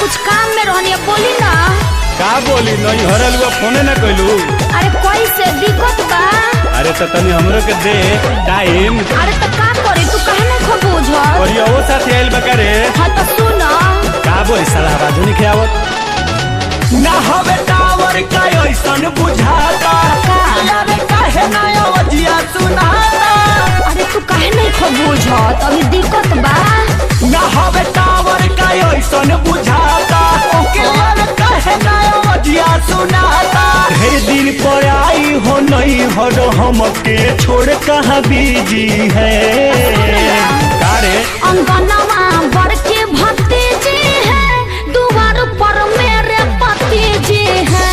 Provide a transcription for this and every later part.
कुछ काम में रहनी बोली ना। का बोली नहीं हरल हुआ फोने ना कहलू। अरे कैसे दिक्कत बा? अरे तो तनी हमरो के दे टाइम। अरे तो का करे तू काहे नहीं खो बुझ और ये वो साथ आइल बकरे। हां तो सुन का बोली साला बाजू नहीं खियावत ना हवे टावर का ऐसन बुझाता यारे काहे ना आवाजिया सुनाता। अरे तू काहे नहीं खो बुझ अभी दिक्कत बा ना हवे टावर का ऐसन बुझाता ओके यारे काहे ना आवाजिया सुनाता। ढेर दिन पर आई हो नहीं हो हमके छोड़ कहाँ बीजी है। कारे अंगनवा बड़ के भतीजी है दुआर पर मेरे पति जी है।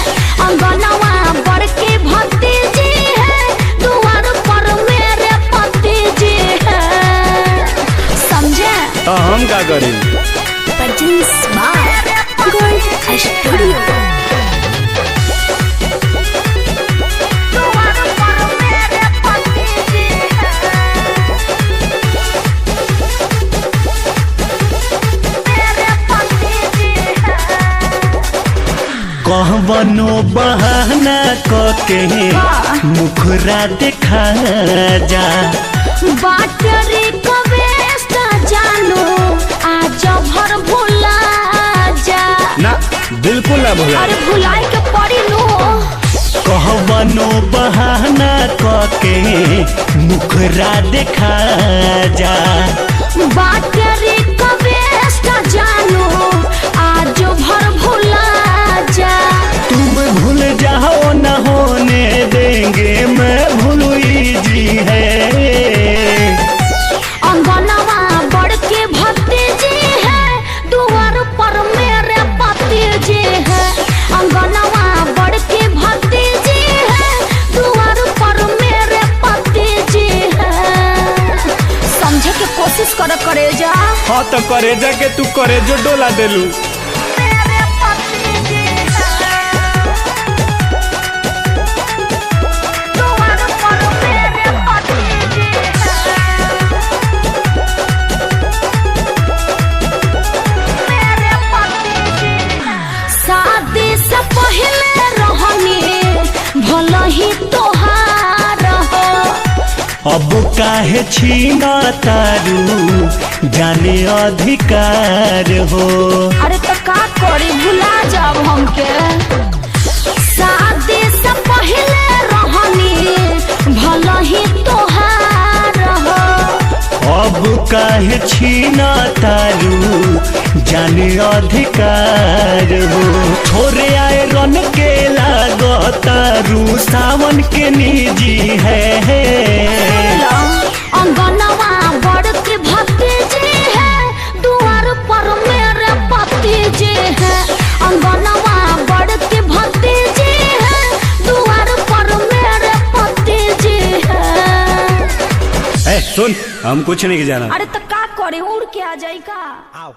अंगनवा बड़ के भतीजी है दुआर पर मेरे पति जी है। समझे? तो हम का करें? Presents by gold studio. कहबनो बहाना के मुखरा देखा जा बाटरी कवेस्ट जानो आज भर भुला जा ना बिल्कुल ना भूला। अरे भुलाई के पड़ी नो। कहबनो बहाना के मुखरा देखा जा बाटरी कवेस्ट जानो आज भर भुला जा। तुम भूल जाओ न होने देंगे मैं भूलुई जी है। अंगनवा बड़ के भतीजी है दुआर पर मेरे पति जी है। अंगनवा बड़ के भतीजी है दुआर पर मेरे पति जी है। समझे के कोशिश करे जा। हाँ तो करेजा के तू करेजो डोला देलू। मेरे पति जी है दुआर पर मेरे पति जी है। मेरे पति जी है। शादी से पहले रहनी भला ही तोहार हो। अब काहे छीना तारू जाने अधिकार हो। अरे तो का करी भुला जाब हमके। शादी से पहले रहनी भला ही तोहार हो। अब काहे छीना तारू जाने अधिकार हो। छोरे आए रन के लागो तारू सावन के निजी है। अंगनवा बड़ के भतीजी है दुआर पर मेरे पति जी है। अंगनवा बड़ के भतीजी है दुआर पर मेरे पति जी है। सुन हम कुछ नहीं जाना। अरे तो का करे उड़ के आ जाई का। आओ।